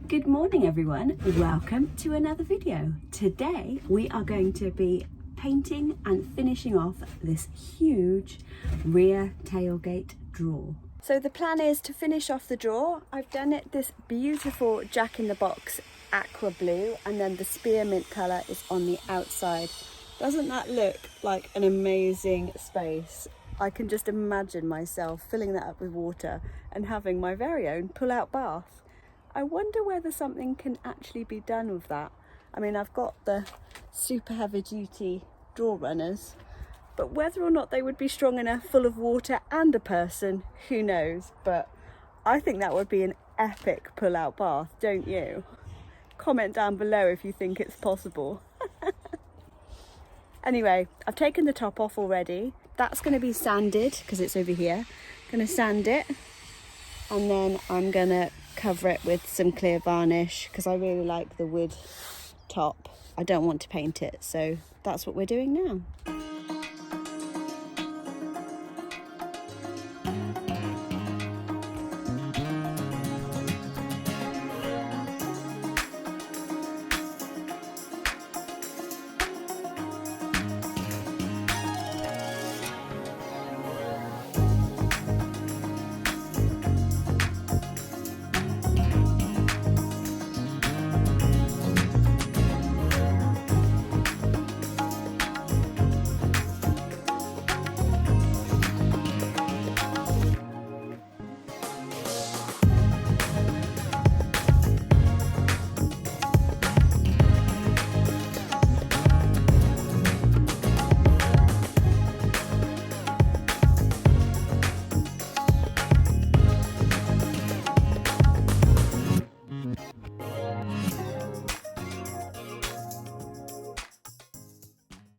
Good morning everyone, welcome to another video. Today we are going to be painting and finishing off this huge rear tailgate drawer. So the plan is to finish off the drawer. I've done it this beautiful jack-in-the-box aqua blue, and then the spearmint colour is on the outside. Doesn't that look like an amazing space? I can just imagine myself filling that up with water and having my very own pull-out bath. I wonder whether something can actually be done with that. I mean, I've got the super heavy duty drawer runners, but whether or not they would be strong enough full of water and a person, who knows? But I think that would be an epic pull-out bath, don't you? Comment down below if you think it's possible. Anyway, I've taken the top off already. That's going to be sanded because it's over here. I'm going to sand it, and then I'm going to cover it with some clear varnish because I really like the wood top. I don't want to paint it, so that's what we're doing now.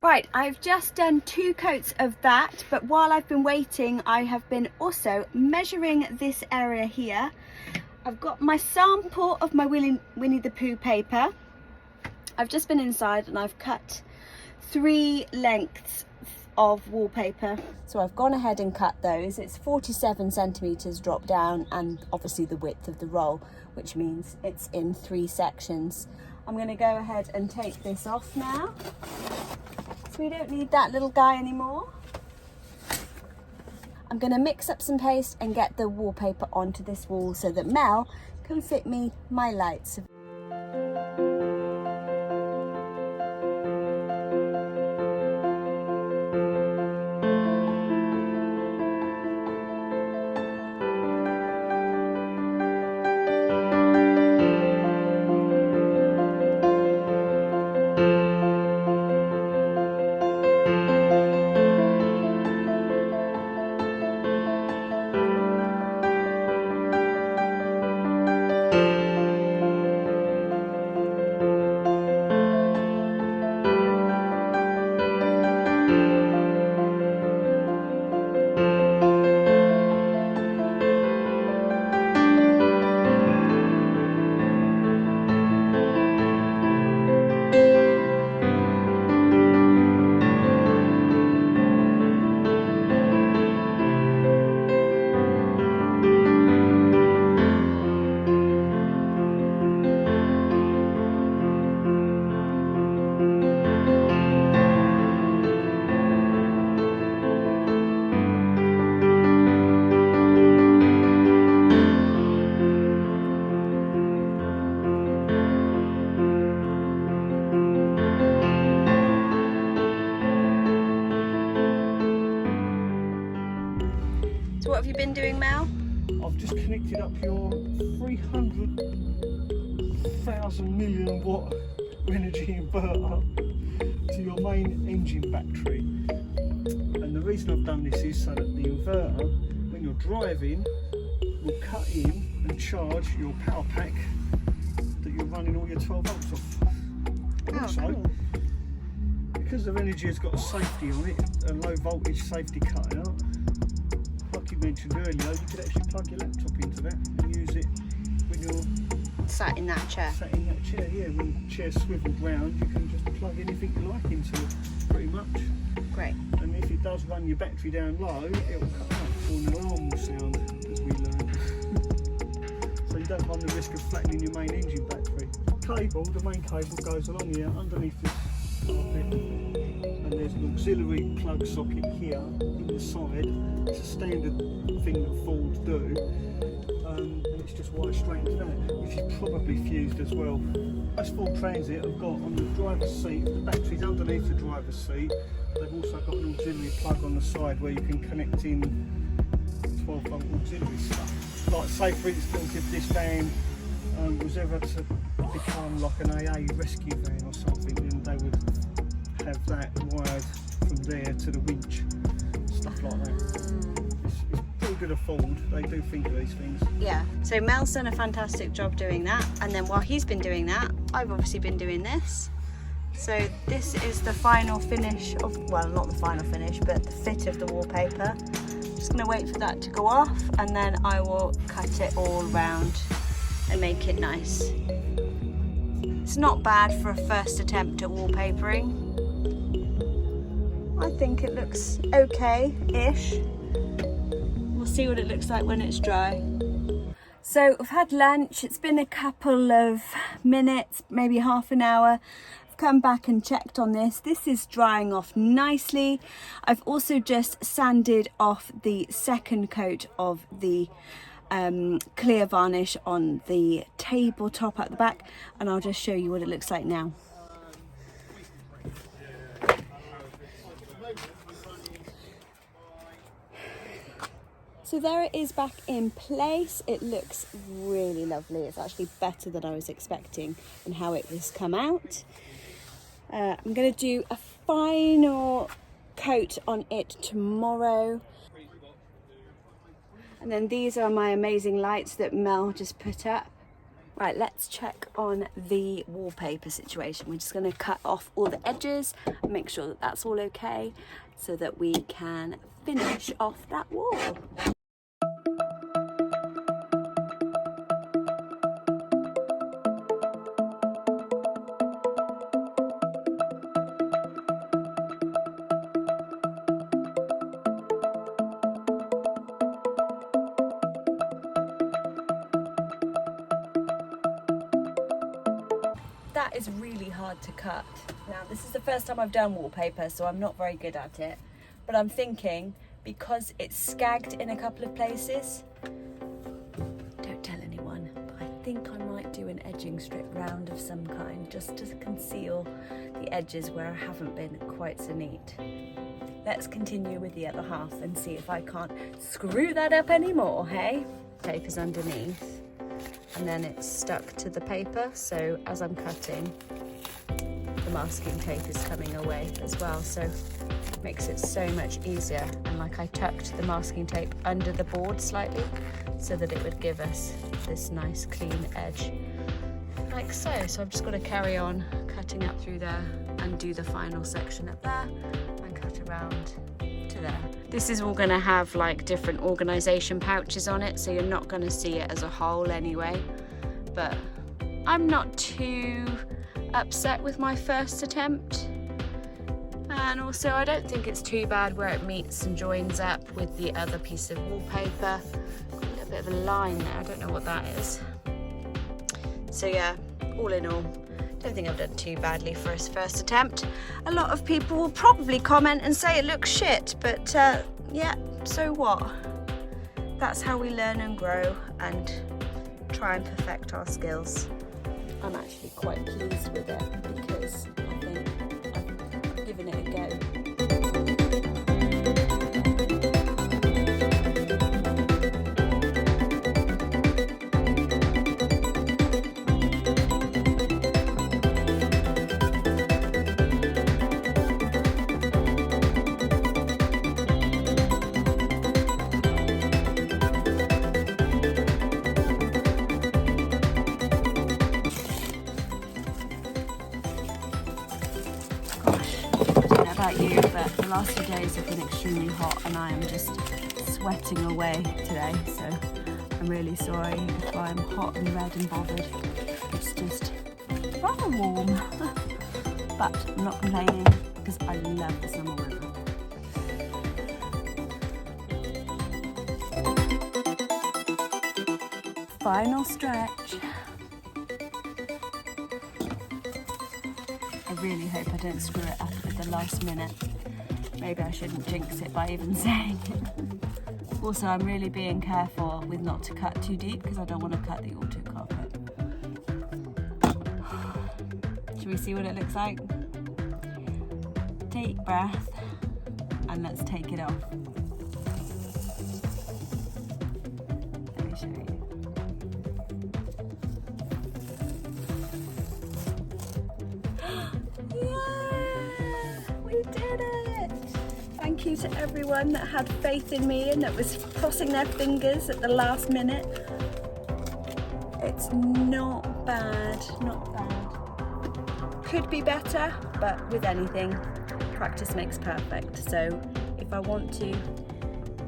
Right, I've just done 2 coats of that, but while I've been waiting, I have been also measuring this area here. I've got my sample of my Winnie the Pooh paper. I've just been inside and I've cut 3 lengths of wallpaper. So I've gone ahead and cut those. It's 47 centimeters drop down, and obviously the width of the roll, which means it's in 3 sections. I'm going to go ahead and take this off now. We don't need that little guy anymore. I'm going to mix up some paste and get the wallpaper onto this wall so that Mel can fit me my lights. So what have you been doing, Mel? I've just connected up your 300,000 million watt energy inverter to your main engine battery. And the reason I've done this is so that the inverter, when you're driving, will cut in and charge your power pack that you're running all your 12 volts off. Also, cool. Because the energy has got a safety on it, a low voltage safety cutout, like you mentioned earlier, you could actually plug your laptop into that and use it when you're Sat in that chair. Sat in that chair, yeah. When the chair's swiveled round, you can just plug anything you like into it, pretty much. Great. And if it does run your battery down low, it will cut out, or an alarm will sound, as we learned. don't run the risk of flattening your main engine battery. Cable, the main cable goes along here underneath this carpet, and there's an auxiliary plug socket here in the side. It's a standard thing that Fords do, and it's just wired straight into that, which is probably fused as well. Most Ford Transit have got on the driver's seat, the battery's underneath the driver's seat. They've also got an auxiliary plug on the side where you can connect in 12-volt auxiliary stuff. Like say for instance, if this van was ever to become like an AA rescue van or something, then they would have that wired from there to the winch, stuff like that. It's pretty good of Ford, they do think of these things. Yeah, so Mel's done a fantastic job doing that, and then while he's been doing that, I've obviously been doing this. So this is the final finish of, well, not the final finish, but the fit of the wallpaper. Just gonna wait for that to go off, and then I will cut it all round and make it nice. It's not bad for a first attempt at wallpapering. I think it looks okay-ish. We'll see what it looks like when it's dry. So I've had lunch, it's been a couple of minutes, maybe half an hour. I've come back and checked on this. This is drying off nicely. I've also just sanded off the second coat of the clear varnish on the tabletop at the back, and I'll just show you what it looks like now. So there it is back in place. It looks really lovely. It's actually better than I was expecting and how it has come out. I'm going to do a final coat on it tomorrow. And then these are my amazing lights that Mel just put up. Right, let's check on the wallpaper situation. We're just going to cut off all the edges and make sure that that's all okay so that we can finish off that wall. That is really hard to cut. Now, this is the first time I've done wallpaper, so I'm not very good at it. But I'm thinking, because it's scagged in a couple of places, don't tell anyone, but I think I might do an edging strip round of some kind, just to conceal the edges where I haven't been quite so neat. Let's continue with the other half and see if I can't screw that up anymore, hey? Paper's underneath. And then it's stuck to the paper, so as I'm cutting, the masking tape is coming away as well, so it makes it so much easier. And like, I tucked the masking tape under the board slightly so that it would give us this nice clean edge, like so. So I've just got to carry on cutting up through there and do the final section up there and cut around to there. This is all going to have like different organisation pouches on it, so you're not going to see it as a whole anyway, but I'm not too upset with my first attempt. And also I don't think it's too bad where it meets and joins up with the other piece of wallpaper. Got a little bit of a line there, I don't know what that is. So yeah, all in all, don't think I've done too badly for his first attempt. A lot of people will probably comment and say it looks shit, but yeah, so what? That's how we learn and grow and try and perfect our skills. I'm actually quite pleased with it because I think I've given it a go. About you, but the last few days have been extremely hot and I am just sweating away today, so I'm really sorry if I'm hot and red and bothered. It's just rather warm, but I'm not complaining because I love the summer weather. final stretch. I really hope I don't screw it up at the last minute. Maybe I shouldn't jinx it by even saying it. Also, I'm really being careful with not to cut too deep because I don't want to cut the auto carpet. Should we see what it looks like? Deep breath and let's take it off. Let me show you. Thank you to everyone that had faith in me and that was crossing their fingers at the last minute. It's not bad, not bad. Could be better, but with anything, practice makes perfect. So if I want to,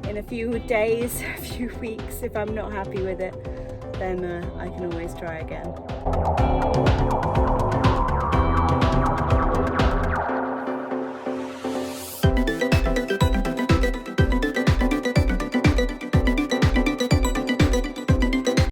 in a few days, a few weeks, if I'm not happy with it, then I can always try again.